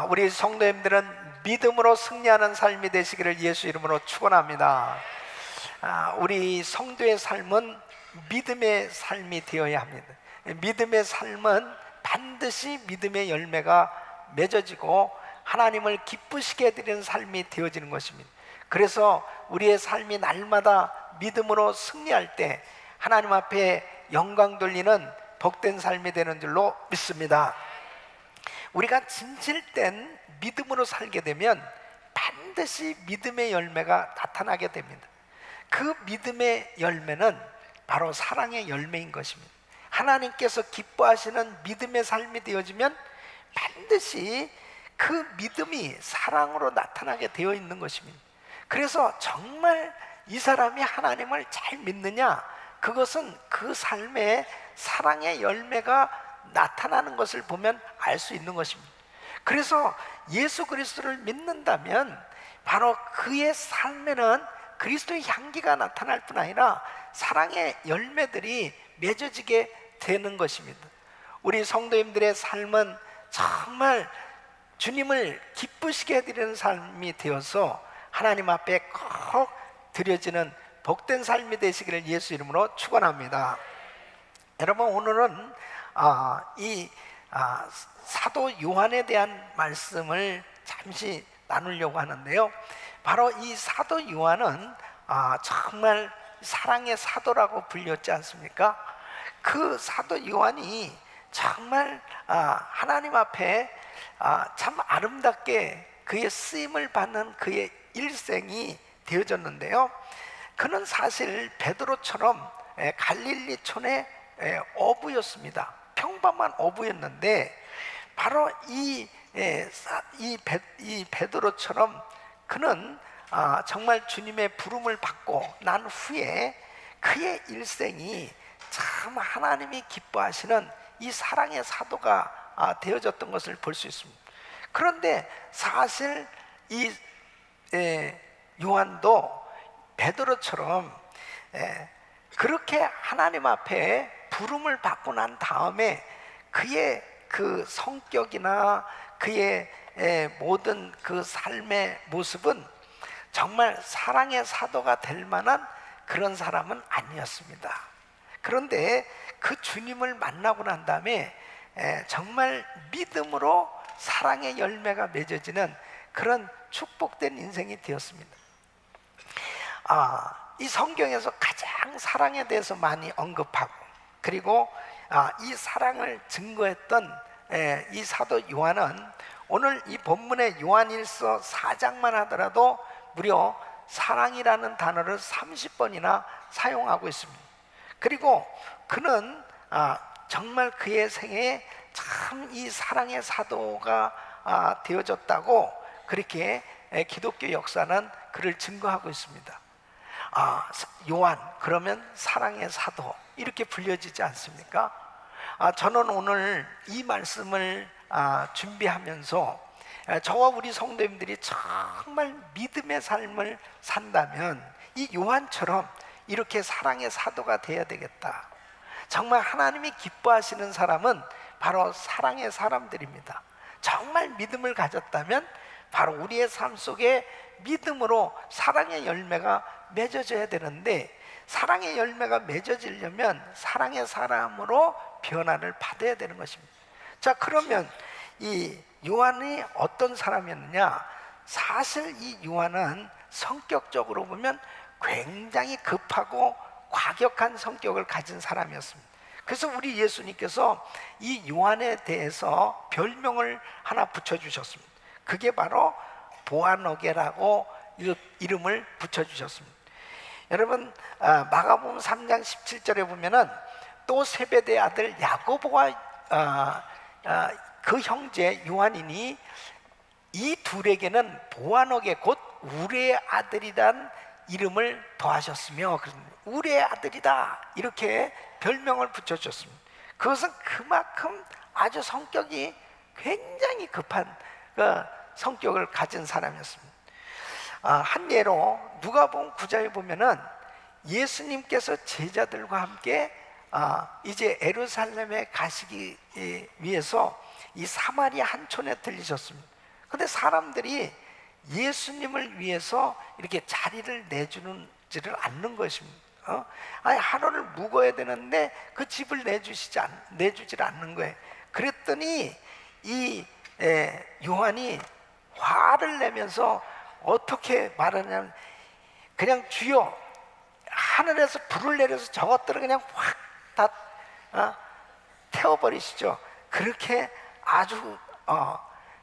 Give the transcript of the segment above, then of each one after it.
우리 성도님들은 믿음으로 승리하는 삶이 되시기를 예수 이름으로 축원합니다. 우리 성도의 삶은 믿음의 삶이 되어야 합니다. 믿음의 삶은 반드시 믿음의 열매가 맺어지고 하나님을 기쁘시게 해드리는 삶이 되어지는 것입니다. 그래서 우리의 삶이 날마다 믿음으로 승리할 때 하나님 앞에 영광 돌리는 복된 삶이 되는 줄로 믿습니다. 우리가 진실된 믿음으로 살게 되면 반드시 믿음의 열매가 나타나게 됩니다. 그 믿음의 열매는 바로 사랑의 열매인 것입니다. 하나님께서 기뻐하시는 믿음의 삶이 되어지면 반드시 그 믿음이 사랑으로 나타나게 되어 있는 것입니다. 그래서 정말 이 사람이 하나님을 잘 믿느냐, 그것은 그 삶에 사랑의 열매가 나타나는 것을 보면 알 수 있는 것입니다. 그래서 예수 그리스도를 믿는다면 바로 그의 삶에는 그리스도의 향기가 나타날 뿐 아니라 사랑의 열매들이 맺어지게 되는 것입니다. 우리 성도님들의 삶은 정말 주님을 기쁘시게 해드리는 삶이 되어서 하나님 앞에 꼭 드려지는 복된 삶이 되시기를 예수 이름으로 축원합니다. 여러분, 오늘은 사도 요한에 대한 말씀을 잠시 나누려고 하는데요. 바로 이 사도 요한은 정말 사랑의 사도라고 불렸지 않습니까? 그 사도 요한이 정말 하나님 앞에 참 아름답게 그의 쓰임을 받는 그의 일생이 되어졌는데요. 그는 사실 베드로처럼 갈릴리촌의 어부였습니다. 평범한 어부였는데 바로 이 베드로처럼 그는 정말 주님의 부름을 받고 난 후에 그의 일생이 참 하나님이 기뻐하시는 이 사랑의 사도가 되어졌던 것을 볼 수 있습니다. 그런데 사실 이 요한도 베드로처럼 그렇게 하나님 앞에 부름을 받고 난 다음에 그의 그 성격이나 그의 모든 그 삶의 모습은 정말 사랑의 사도가 될 만한 그런 사람은 아니었습니다. 그런데 그 주님을 만나고 난 다음에 정말 믿음으로 사랑의 열매가 맺어지는 그런 축복된 인생이 되었습니다. 이 성경에서 가장 사랑에 대해서 많이 언급하고, 그리고 이 사랑을 증거했던 이 사도 요한은 오늘 이 본문의 요한일서 4장만 하더라도 무려 사랑이라는 단어를 30번이나 사용하고 있습니다. 그리고 그는 정말 그의 생애에 참 이 사랑의 사도가 되어졌다고 그렇게 기독교 역사는 그를 증거하고 있습니다. 요한, 그러면 사랑의 사도 이렇게 불려지지 않습니까? 저는 오늘 이 말씀을 준비하면서 저와 우리 성도님들이 정말 믿음의 삶을 산다면 이 요한처럼 이렇게 사랑의 사도가 되어야 되겠다. 정말 하나님이 기뻐하시는 사람은 바로 사랑의 사람들입니다. 정말 믿음을 가졌다면 바로 우리의 삶 속에 믿음으로 사랑의 열매가 맺어져야 되는데, 사랑의 열매가 맺어지려면 사랑의 사람으로 변화를 받아야 되는 것입니다. 자, 그러면 이 요한이 어떤 사람이었느냐? 사실 이 요한은 성격적으로 보면 굉장히 급하고 과격한 성격을 가진 사람이었습니다. 그래서 우리 예수님께서 이 요한에 대해서 별명을 하나 붙여주셨습니다. 그게 바로 보아너게라고 이름을 붙여주셨습니다. 여러분, 마가복음 3장 17절에 보면은 또 세베대의 아들 야고보와 그 형제 요한이니 이 둘에게는 보아너게 곧 우리의 아들이란 이름을 더하셨으며, 우리의 아들이다 이렇게 별명을 붙여주셨습니다. 그것은 그만큼 아주 성격이 굉장히 급한 그 성격을 가진 사람이었습니다. 한 예로 누가복음 9장에 보면은 예수님께서 제자들과 함께 이제 예루살렘에 가시기 위해서 이 사마리아 한촌에 들리셨습니다. 근데 사람들이 예수님을 위해서 이렇게 자리를 내주지를 않는 것입니다. 아니, 하루를 묵어야 되는데 그 집을 내주질 않는 거예요. 그랬더니 이 요한이 화를 내면서 어떻게 말하냐면, 그냥 주여, 하늘에서 불을 내려서 저것들을 그냥 확 다 태워버리시죠. 그렇게 아주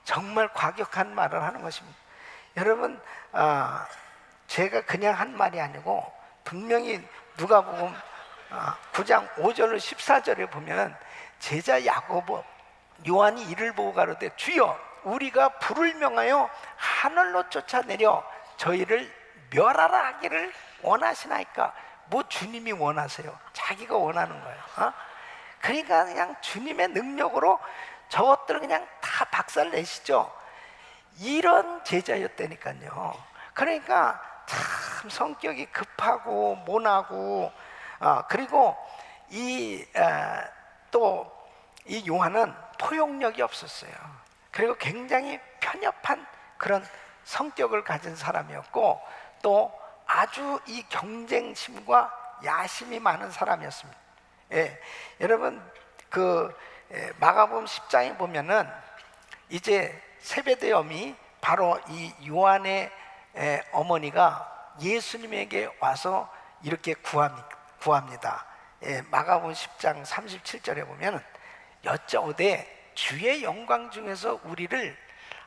정말 과격한 말을 하는 것입니다. 여러분, 제가 그냥 한 말이 아니고 분명히 누가복음 9장 5절로 14절에 보면 제자 야고보 요한이 이를 보고 가로되 주여, 우리가 불을 명하여 하늘로 쫓아내려 저희를 멸하라 하기를 원하시나이까? 뭐 주님이 원하세요? 자기가 원하는 거예요. 그러니까 그냥 주님의 능력으로 저것들을 그냥 다 박살 내시죠. 이런 제자였다니까요. 그러니까 참 성격이 급하고 모나고, 그리고 또 이 요한은 포용력이 없었어요. 그리고 굉장히 편협한 그런 성격을 가진 사람이었고, 또 아주 이 경쟁심과 야심이 많은 사람이었습니다. 여러분, 마가복음 10장에 보면은 이제 세베대 어미, 바로 이 요한의 어머니가 예수님에게 와서 이렇게 구합니다. 마가복음 10장 37절에 보면 여짜오되 주의 영광 중에서 우리를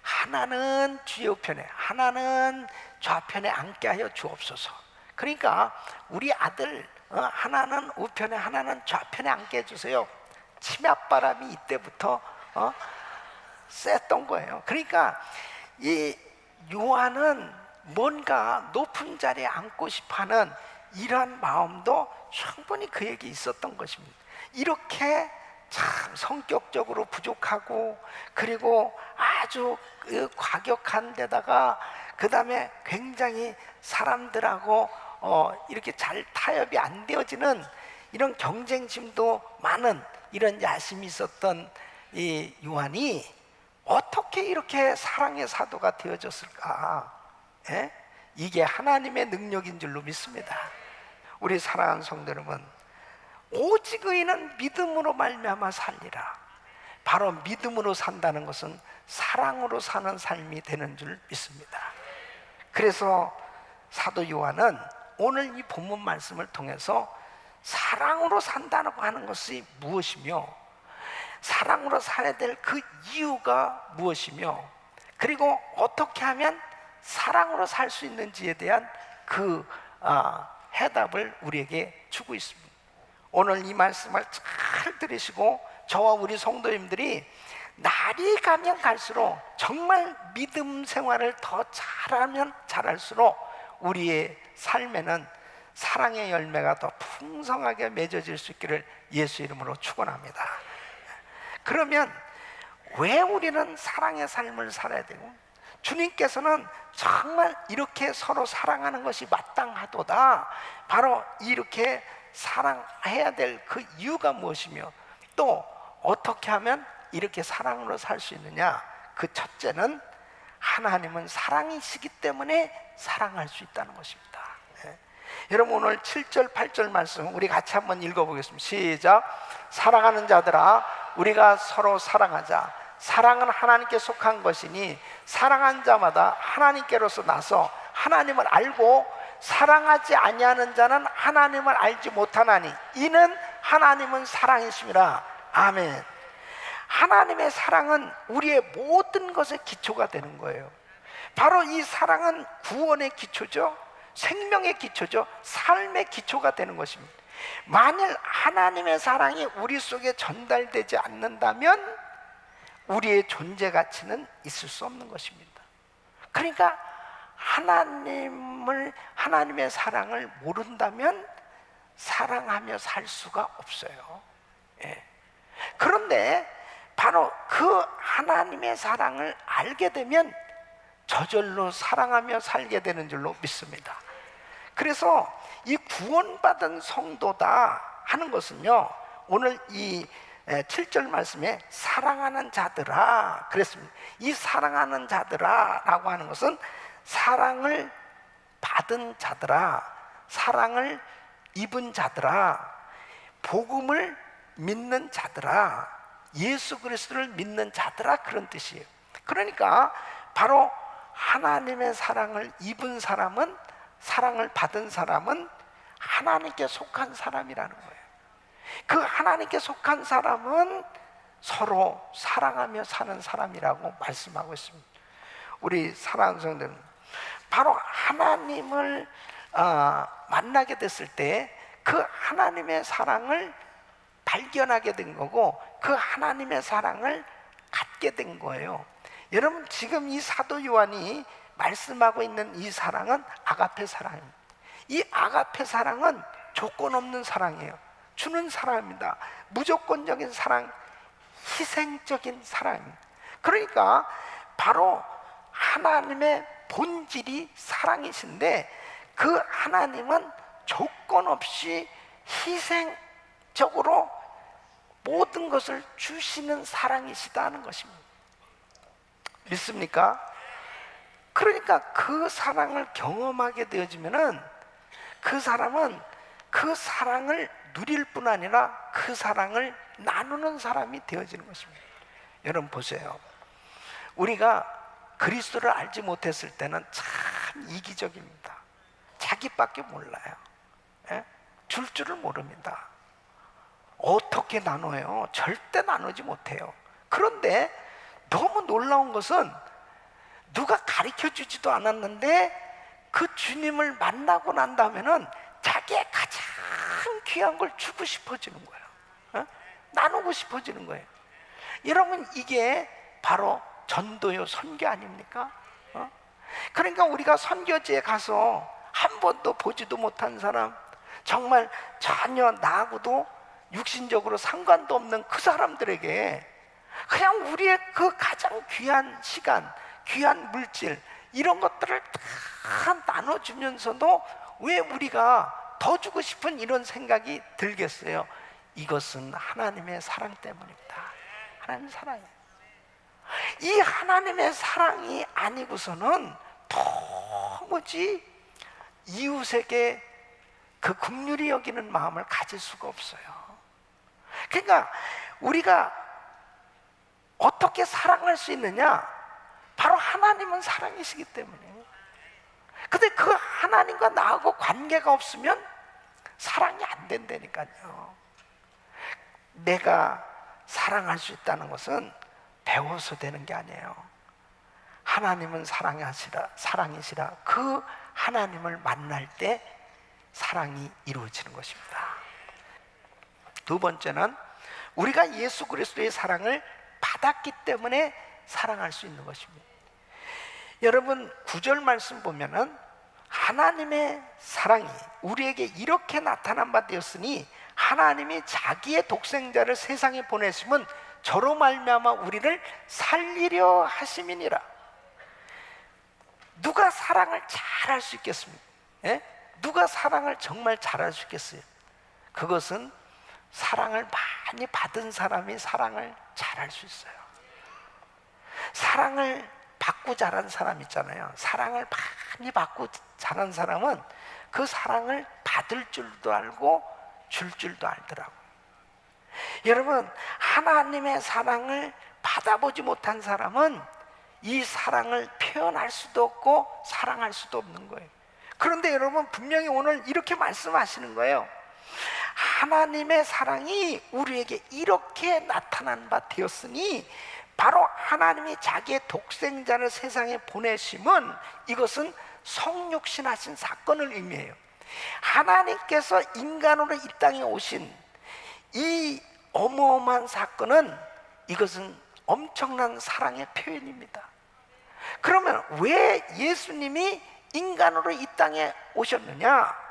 하나는 주의 우편에 하나는 좌편에 앉게 하여 주옵소서. 그러니까 우리 아들 하나는 우편에 하나는 좌편에 앉게 해주세요. 치맛바람이 이때부터 셌던 거예요. 그러니까 이 요한은 뭔가 높은 자리에 앉고 싶어하는 이러한 마음도 충분히 그에게 있었던 것입니다. 이렇게 참 성격적으로 부족하고, 그리고 아주 과격한 데다가 그 다음에 굉장히 사람들하고 이렇게 잘 타협이 안 되어지는 이런 경쟁심도 많은 이런 야심이 있었던 이 요한이 어떻게 이렇게 사랑의 사도가 되어졌을까? 이게 하나님의 능력인 줄로 믿습니다. 우리 사랑하는 성도 여러분, 오직 의인은 믿음으로 말미암아 살리라. 바로 믿음으로 산다는 것은 사랑으로 사는 삶이 되는 줄 믿습니다. 그래서 사도 요한은 오늘 이 본문 말씀을 통해서 사랑으로 산다고 하는 것이 무엇이며, 사랑으로 살아야 될 그 이유가 무엇이며, 그리고 어떻게 하면 사랑으로 살 수 있는지에 대한 그 해답을 우리에게 주고 있습니다. 오늘 이 말씀을 잘 들으시고 저와 우리 성도님들이 날이 가면 갈수록 정말 믿음 생활을 더 잘하면 잘할수록 우리의 삶에는 사랑의 열매가 더 풍성하게 맺어질 수 있기를 예수 이름으로 축원합니다. 그러면 왜 우리는 사랑의 삶을 살아야 되고, 주님께서는 정말 이렇게 서로 사랑하는 것이 마땅하도다, 바로 이렇게 사랑해야 될 그 이유가 무엇이며, 또 어떻게 하면 이렇게 사랑으로 살 수 있느냐? 그 첫째는 하나님은 사랑이시기 때문에 사랑할 수 있다는 것입니다. 여러분, 오늘 7절 8절 말씀 우리 같이 한번 읽어보겠습니다. 시작. 사랑하는 자들아, 우리가 서로 사랑하자. 사랑은 하나님께 속한 것이니 사랑한 자마다 하나님께로서 나서 하나님을 알고, 사랑하지 아니하는 자는 하나님을 알지 못하나니 이는 하나님은 사랑이심이라. 아멘. 하나님의 사랑은 우리의 모든 것의 기초가 되는 거예요. 바로 이 사랑은 구원의 기초죠, 생명의 기초죠, 삶의 기초가 되는 것입니다. 만일 하나님의 사랑이 우리 속에 전달되지 않는다면 우리의 존재 가치는 있을 수 없는 것입니다. 그러니까 하나님의 사랑을 모른다면 사랑하며 살 수가 없어요. 그런데 바로 그 하나님의 사랑을 알게 되면 저절로 사랑하며 살게 되는 줄로 믿습니다. 그래서 이 구원받은 성도다 하는 것은요, 오늘 이 7절 말씀에 사랑하는 자들아 그랬습니다. 이 사랑하는 자들아 라고 하는 것은 사랑을 받은 자들아, 사랑을 입은 자들아, 복음을 믿는 자들아, 예수 그리스도를 믿는 자들아, 그런 뜻이에요. 그러니까 바로 하나님의 사랑을 입은 사람은, 사랑을 받은 사람은 하나님께 속한 사람이라는 거예요. 그 하나님께 속한 사람은 서로 사랑하며 사는 사람이라고 말씀하고 있습니다. 우리 사랑하는 성도들, 바로 하나님을 만나게 됐을 때 그 하나님의 사랑을 발견하게 된 거고, 그 하나님의 사랑을 갖게 된 거예요. 여러분, 지금 이 사도 요한이 말씀하고 있는 이 사랑은 아가페 사랑입니다. 이 아가페 사랑은 조건 없는 사랑이에요. 주는 사랑입니다. 무조건적인 사랑, 희생적인 사랑입니다. 그러니까 바로 하나님의 본질이 사랑이신데, 그 하나님은 조건 없이 희생적으로 모든 것을 주시는 사랑이시다는 것입니다. 믿습니까? 그러니까 그 사랑을 경험하게 되어지면은 그 사람은 그 사랑을 누릴 뿐 아니라 그 사랑을 나누는 사람이 되어지는 것입니다. 여러분 보세요. 우리가 그리스도를 알지 못했을 때는 참 이기적입니다. 자기밖에 몰라요. 예? 줄 줄을 모릅니다. 어떻게 나눠요? 절대 나누지 못해요. 그런데 너무 놀라운 것은 누가 가르쳐 주지도 않았는데 그 주님을 만나고 난 다음에는 자기의 가장 귀한 걸 주고 싶어지는 거예요. 어? 나누고 싶어지는 거예요. 여러분, 이게 바로 전도요, 선교 아닙니까? 그러니까 우리가 선교지에 가서 한 번도 보지도 못한 사람, 정말 전혀 나하고도 육신적으로 상관도 없는 그 사람들에게 그냥 우리의 그 가장 귀한 시간, 귀한 물질, 이런 것들을 다 나눠주면서도 왜 우리가 더 주고 싶은 이런 생각이 들겠어요? 이것은 하나님의 사랑 때문입니다. 하나님의 사랑이에요. 이 하나님의 사랑이 아니고서는 도무지 이웃에게 그 긍휼히 여기는 마음을 가질 수가 없어요. 그러니까 우리가 어떻게 사랑할 수 있느냐? 바로 하나님은 사랑이시기 때문에. 근데 그 하나님과 나하고 관계가 없으면 사랑이 안 된다니까요. 내가 사랑할 수 있다는 것은 배워서 되는 게 아니에요. 하나님은 사랑이시라 그 하나님을 만날 때 사랑이 이루어지는 것입니다. 두 번째는 우리가 예수 그리스도의 사랑을 받았기 때문에 사랑할 수 있는 것입니다. 여러분, 9절 말씀 보면은 하나님의 사랑이 우리에게 이렇게 나타난 바 되었으니 하나님이 자기의 독생자를 세상에 보내심은 저로 말미암아 우리를 살리려 하심이니라. 누가 사랑을 잘할 수 있겠습니까? 예? 누가 사랑을 정말 잘할 수 있겠어요? 그것은 사랑을 많이 받은 사람이 사랑을 잘할 수 있어요. 사랑을 받고 자란 사람 있잖아요. 사랑을 많이 받고 자란 사람은 그 사랑을 받을 줄도 알고 줄 줄도 알더라고요. 여러분, 하나님의 사랑을 받아보지 못한 사람은 이 사랑을 표현할 수도 없고 사랑할 수도 없는 거예요. 그런데 여러분, 분명히 오늘 이렇게 말씀하시는 거예요. 하나님의 사랑이 우리에게 이렇게 나타난 바 되었으니 바로 하나님이 자기의 독생자를 세상에 보내심은 이것은 성육신하신 사건을 의미해요. 하나님께서 인간으로 이 땅에 오신 이 어마어마한 사건은 이것은 엄청난 사랑의 표현입니다. 그러면 왜 예수님이 인간으로 이 땅에 오셨느냐?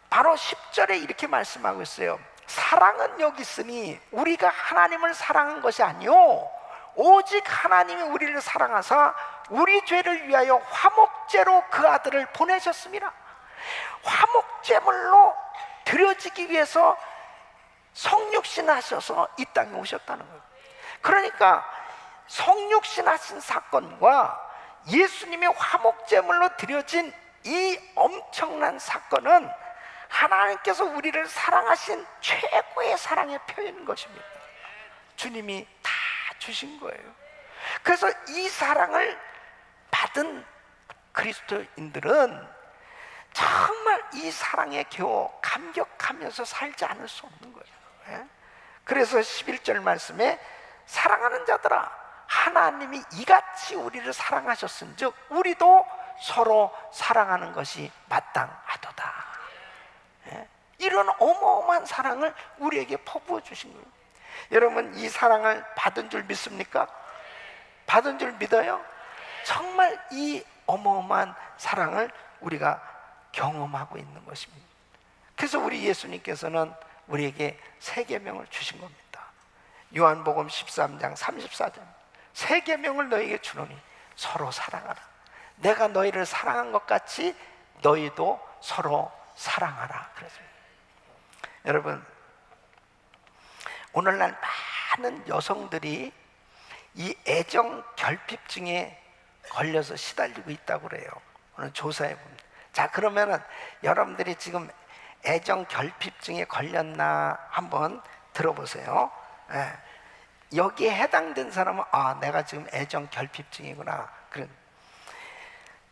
바로 10절에 이렇게 말씀하고 있어요. 사랑은 여기 있으니 우리가 하나님을 사랑한 것이 아니요 오직 하나님이 우리를 사랑하사 우리 죄를 위하여 화목제로 그 아들을 보내셨습니다. 화목제물로 드려지기 위해서 성육신 하셔서 이 땅에 오셨다는 거예요. 그러니까 성육신 하신 사건과 예수님의 화목제물로 드려진 이 엄청난 사건은 하나님께서 우리를 사랑하신 최고의 사랑의 표현인 것입니다. 주님이 다 주신 거예요. 그래서 이 사랑을 받은 그리스도인들은 정말 이 사랑에 겨우 감격하면서 살지 않을 수 없는 거예요. 예? 그래서 11절 말씀에 사랑하는 자들아 하나님이 이같이 우리를 사랑하셨은즉 우리도 서로 사랑하는 것이 마땅하도다. 예? 이런 어마어마한 사랑을 우리에게 퍼부어 주신 거예요. 여러분 이 사랑을 받은 줄 믿습니까? 받은 줄 믿어요? 정말 이 어마어마한 사랑을 우리가 경험하고 있는 것입니다. 그래서 우리 예수님께서는 우리에게 세 계명을 주신 겁니다. 요한복음 13장 34절 세 계명을 너희에게 주노니 서로 사랑하라. 내가 너희를 사랑한 것 같이 너희도 서로 사랑하라 그랬습니다. 여러분 오늘날 많은 여성들이 이 애정 결핍증에 걸려서 시달리고 있다고 그래요. 오늘 조사해 봅니다. 자 그러면은 여러분들이 지금 애정 결핍증에 걸렸나 한번 들어보세요. 예. 여기에 해당된 사람은 아 내가 지금 애정 결핍증이구나. 그런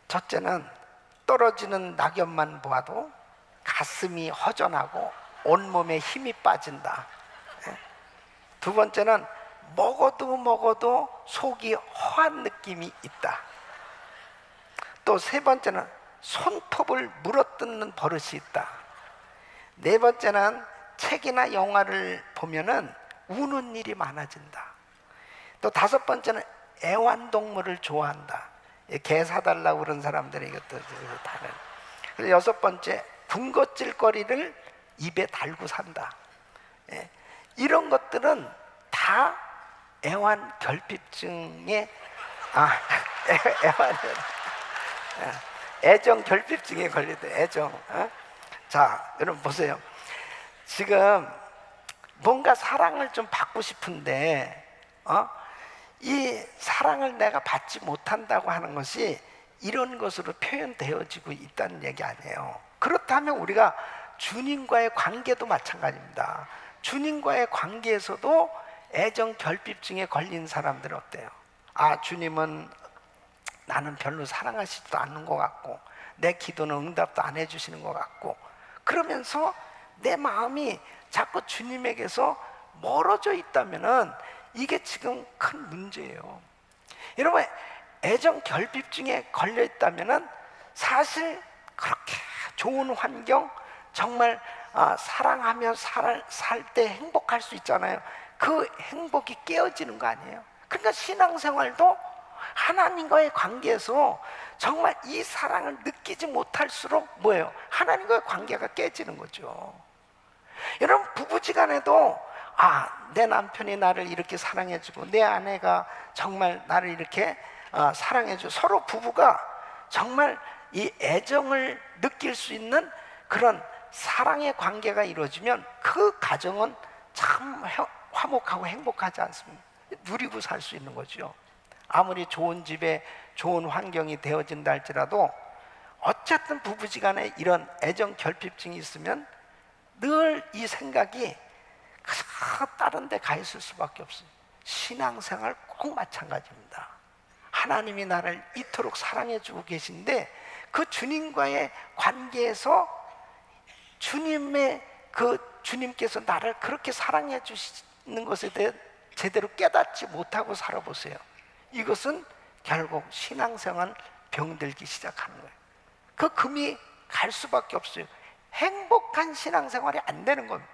첫째는 떨어지는 낙엽만 보아도 가슴이 허전하고 온몸에 힘이 빠진다. 예. 두 번째는 먹어도 속이 허한 느낌이 있다. 또 세 번째는 손톱을 물어뜯는 버릇이 있다. 네 번째는 책이나 영화를 보면은 우는 일이 많아진다. 또 다섯 번째는 애완동물을 좋아한다. 개 사달라고 그런 사람들이 이것도 다른. 그리고 여섯 번째 군것질거리를 입에 달고 산다. 예. 이런 것들은 다 애완 결핍증에 애정 결핍증에 걸리다. 애정. 자, 여러분 보세요. 지금 뭔가 사랑을 좀 받고 싶은데 이 사랑을 내가 받지 못한다고 하는 것이 이런 것으로 표현되어지고 있다는 얘기 아니에요. 그렇다면 우리가 주님과의 관계도 마찬가지입니다. 주님과의 관계에서도 애정 결핍증에 걸린 사람들은 어때요? 아 주님은 나는 별로 사랑하시지도 않는 것 같고 내 기도는 응답도 안 해주시는 것 같고 그러면서 내 마음이 자꾸 주님에게서 멀어져 있다면은 이게 지금 큰 문제예요. 여러분 애정 결핍증에 걸려 있다면은 사실 그렇게 좋은 환경 정말 사랑하며 살 때 행복할 수 있잖아요. 그 행복이 깨어지는 거 아니에요? 그러니까 신앙생활도 하나님과의 관계에서 정말 이 사랑을 느끼지 못할수록 뭐예요? 하나님과의 관계가 깨지는 거죠. 여러분 부부지간에도 내 남편이 나를 이렇게 사랑해주고 내 아내가 정말 나를 이렇게 사랑해주고 서로 부부가 정말 이 애정을 느낄 수 있는 그런 사랑의 관계가 이루어지면 그 가정은 참 화목하고 행복하지 않습니까? 누리고 살 수 있는 거죠. 아무리 좋은 집에 좋은 환경이 되어진다 할지라도 어쨌든 부부지간에 이런 애정 결핍증이 있으면 늘 이 생각이 다른 데 가 있을 수밖에 없어요. 신앙생활 꼭 마찬가지입니다. 하나님이 나를 이토록 사랑해주고 계신데 그 주님과의 관계에서 주님께서 나를 그렇게 사랑해 주시는 것에 대해 제대로 깨닫지 못하고 살아보세요. 이것은 결국 신앙생활 병들기 시작하는 거예요. 그 금이 갈 수밖에 없어요. 행복한 신앙생활이 안 되는 겁니다.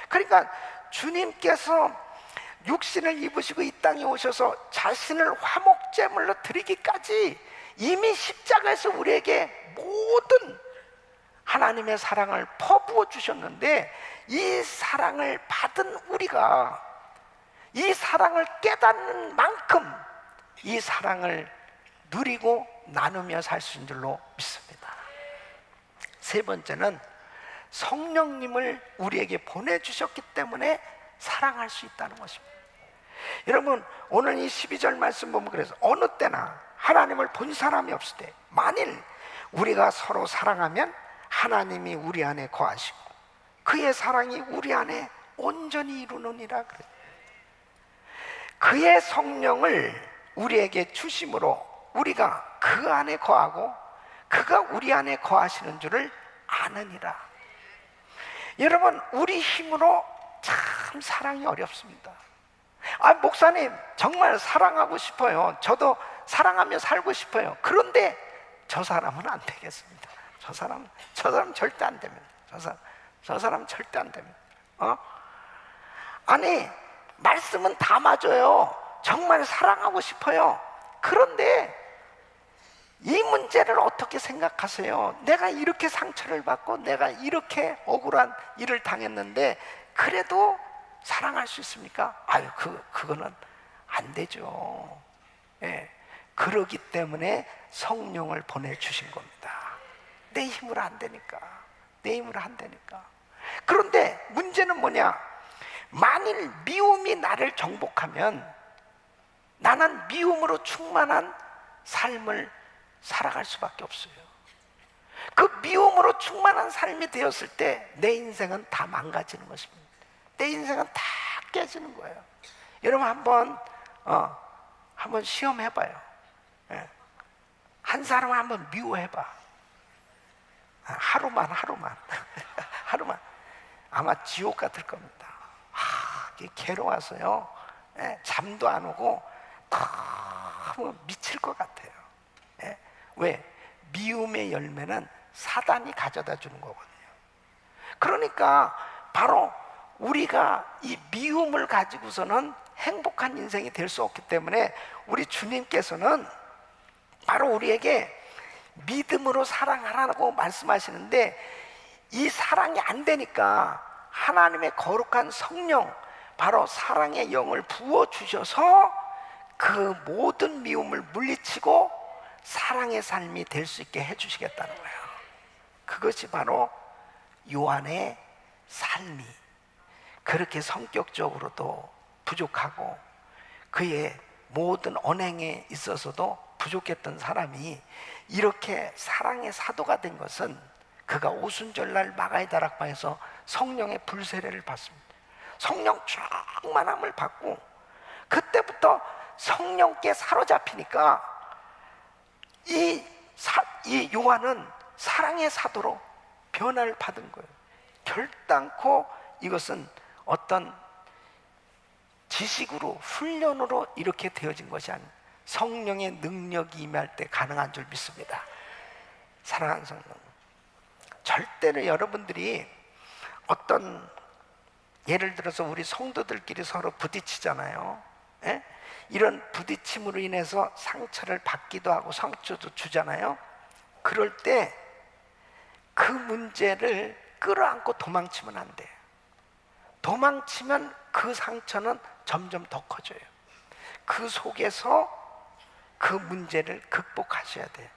그러니까 주님께서 육신을 입으시고 이 땅에 오셔서 자신을 화목제물로 드리기까지 이미 십자가에서 우리에게 모든 하나님의 사랑을 퍼부어 주셨는데 이 사랑을 받은 우리가 이 사랑을 깨닫는 만큼 이 사랑을 누리고 나누며 살 수 있는 줄로 믿습니다. 세 번째는 성령님을 우리에게 보내주셨기 때문에 사랑할 수 있다는 것입니다. 여러분, 오늘 이 12절 말씀 보면 그래서 어느 때나 하나님을 본 사람이 없을 때 만일 우리가 서로 사랑하면 하나님이 우리 안에 거하시고 그의 사랑이 우리 안에 온전히 이루느니라 그래요. 그의 성령을 우리에게 주심으로 우리가 그 안에 거하고 그가 우리 안에 거하시는 줄을 아느니라. 여러분, 우리 힘으로 참 사랑이 어렵습니다. 목사님, 정말 사랑하고 싶어요. 저도 사랑하며 살고 싶어요. 그런데 저 사람은 안 되겠습니다. 저 사람 절대 안 됩니다. 저 사람 절대 안 됩니다. 아니, 말씀은 다 맞아요. 정말 사랑하고 싶어요. 그런데 이 문제를 어떻게 생각하세요? 내가 이렇게 상처를 받고 내가 이렇게 억울한 일을 당했는데 그래도 사랑할 수 있습니까? 그거는 안 되죠. 예. 그러기 때문에 성령을 보내주신 겁니다. 내 힘으로 안 되니까. 그런데 문제는 뭐냐? 만일 미움이 나를 정복하면 나는 미움으로 충만한 삶을 살아갈 수밖에 없어요. 그 미움으로 충만한 삶이 되었을 때 내 인생은 다 망가지는 것입니다. 내 인생은 다 깨지는 거예요. 여러분 한번 시험해봐요. 예. 한 사람을 한번 미워해봐. 하루만 하루만 아마 지옥 같을 겁니다. 괴로워서요. 예. 잠도 안 오고 너무 미칠 것 같아요. 예. 왜? 미움의 열매는 사단이 가져다 주는 거거든요. 그러니까 바로 우리가 이 미움을 가지고서는 행복한 인생이 될 수 없기 때문에 우리 주님께서는 바로 우리에게 믿음으로 사랑하라고 말씀하시는데 이 사랑이 안 되니까 하나님의 거룩한 성령, 바로 사랑의 영을 부어주셔서 그 모든 미움을 물리치고 사랑의 삶이 될 수 있게 해주시겠다는 거예요. 그것이 바로 요한의 삶이 그렇게 성격적으로도 부족하고 그의 모든 언행에 있어서도 부족했던 사람이 이렇게 사랑의 사도가 된 것은 그가 오순절날 마가의 다락방에서 성령의 불세례를 받습니다. 성령 충만함을 받고 그때부터 성령께 사로잡히니까 이 요한은 사랑의 사도로 변화를 받은 거예요. 결단코 이것은 어떤 지식으로 훈련으로 이렇게 되어진 것이 아니에요. 성령의 능력이 임할 때 가능한 줄 믿습니다. 사랑하는 성도, 절대로 여러분들이 어떤 예를 들어서 우리 성도들끼리 서로 부딪히잖아요. 예? 이런 부딪힘으로 인해서 상처를 받기도 하고 상처도 주잖아요. 그럴 때 그 문제를 끌어안고 도망치면 안 돼요. 도망치면 그 상처는 점점 더 커져요. 그 속에서 그 문제를 극복하셔야 돼요.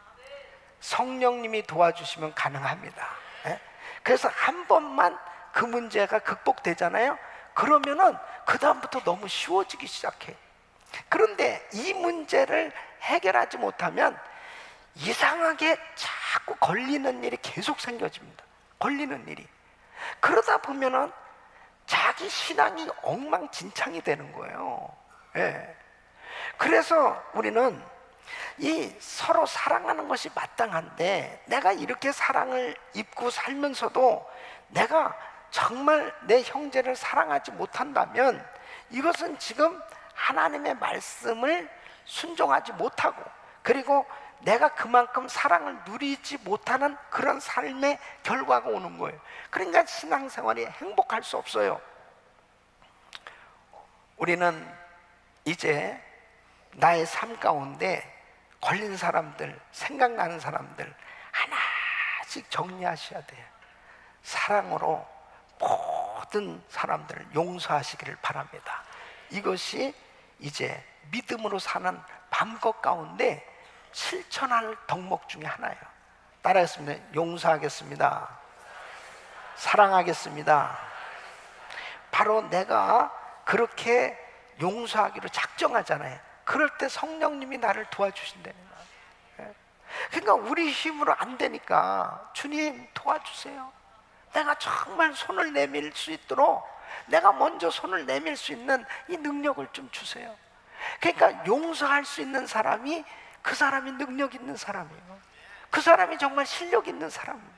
성령님이 도와주시면 가능합니다. 예? 그래서 한 번만 그 문제가 극복되잖아요. 그러면은 그 다음부터 너무 쉬워지기 시작해. 그런데 이 문제를 해결하지 못하면 이상하게 자꾸 걸리는 일이 계속 생겨집니다. 걸리는 일이. 그러다 보면은 자기 신앙이 엉망진창이 되는 거예요. 예. 그래서 우리는 이 서로 사랑하는 것이 마땅한데 내가 이렇게 사랑을 입고 살면서도 내가 정말 내 형제를 사랑하지 못한다면 이것은 지금 하나님의 말씀을 순종하지 못하고 그리고 내가 그만큼 사랑을 누리지 못하는 그런 삶의 결과가 오는 거예요. 그러니까 신앙생활이 행복할 수 없어요. 우리는 이제 나의 삶 가운데 걸린 사람들, 생각나는 사람들 하나씩 정리하셔야 돼요. 사랑으로 모든 사람들을 용서하시기를 바랍니다. 이것이 이제 믿음으로 사는 방법 가운데 실천할 덕목 중에 하나예요. 따라하겠습니다. 용서하겠습니다. 사랑하겠습니다. 바로 내가 그렇게 용서하기로 작정하잖아요. 그럴 때 성령님이 나를 도와주신다는 거예요. 그러니까 우리 힘으로 안 되니까 주님 도와주세요. 내가 정말 손을 내밀 수 있도록 내가 먼저 손을 내밀 수 있는 이 능력을 좀 주세요. 그러니까 용서할 수 있는 사람이 그 사람이 능력 있는 사람이에요. 그 사람이 정말 실력 있는 사람입니다.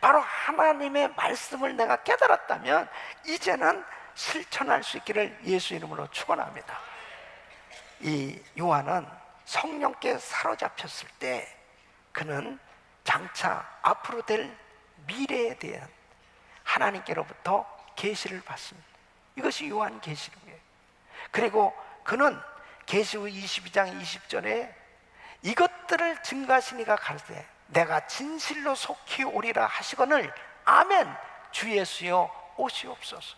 바로 하나님의 말씀을 내가 깨달았다면 이제는 실천할 수 있기를 예수 이름으로 축원합니다. 이 요한은 성령께 사로잡혔을 때 그는 장차 앞으로 될 미래에 대한 하나님께로부터 계시를 받습니다. 이것이 요한 계시록이에요. 그리고 그는 계시록 22장 20절에 이것들을 증거하시니가 가르되 내가 진실로 속히 오리라 하시거늘 아멘 주 예수여 오시옵소서.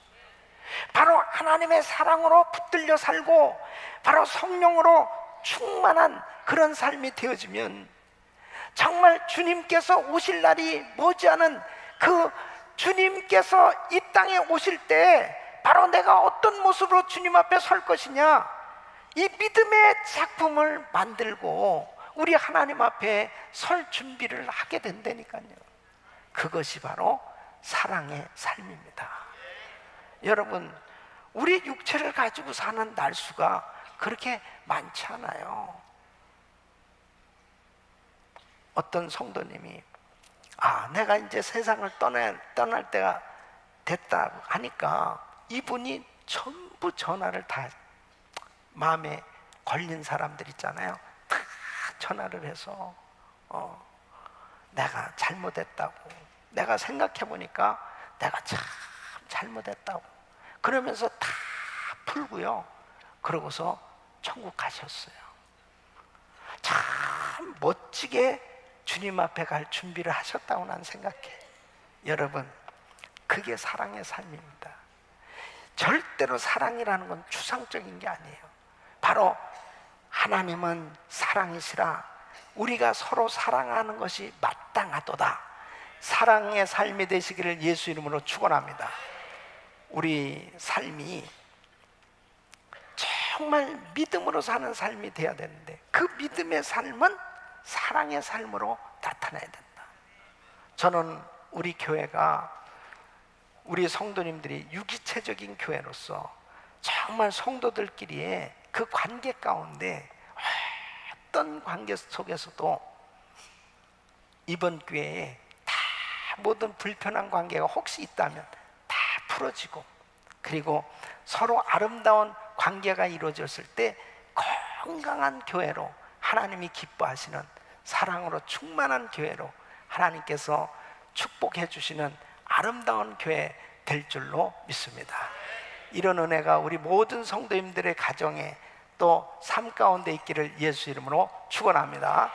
바로 하나님의 사랑으로 붙들려 살고 바로 성령으로 충만한 그런 삶이 되어지면 정말 주님께서 오실 날이 머지않은 그 주님께서 이 땅에 오실 때 바로 내가 어떤 모습으로 주님 앞에 설 것이냐, 이 믿음의 작품을 만들고 우리 하나님 앞에 설 준비를 하게 된다니까요. 그것이 바로 사랑의 삶입니다. 여러분, 우리 육체를 가지고 사는 날수가 그렇게 많지 않아요. 어떤 성도님이 내가 이제 세상을 떠날 때가 됐다 하니까 이분이 전부 전화를 다 마음에 걸린 사람들 있잖아요. 다 전화를 해서 내가 잘못했다고, 내가 생각해보니까 내가 참 잘못했다고 그러면서 다 풀고요. 그러고서 천국 가셨어요. 참 멋지게 주님 앞에 갈 준비를 하셨다고 난 생각해. 여러분, 그게 사랑의 삶입니다. 절대로 사랑이라는 건 추상적인 게 아니에요. 바로 하나님은 사랑이시라 우리가 서로 사랑하는 것이 마땅하도다. 사랑의 삶이 되시기를 예수 이름으로 축원합니다. 우리 삶이 정말 믿음으로 사는 삶이 돼야 되는데 그 믿음의 삶은 사랑의 삶으로 나타나야 된다. 저는 우리 교회가 우리 성도님들이 유기체적인 교회로서 정말 성도들끼리의 그 관계 가운데 어떤 관계 속에서도 이번 기회에 다 모든 불편한 관계가 혹시 있다면 다 풀어지고, 그리고 서로 아름다운 관계가 이루어졌을 때 건강한 교회로 하나님이 기뻐하시는 사랑으로 충만한 교회로 하나님께서 축복해 주시는 아름다운 교회 될 줄로 믿습니다. 이런 은혜가 우리 모든 성도님들의 가정에 또 삶 가운데 있기를 예수 이름으로 축원합니다.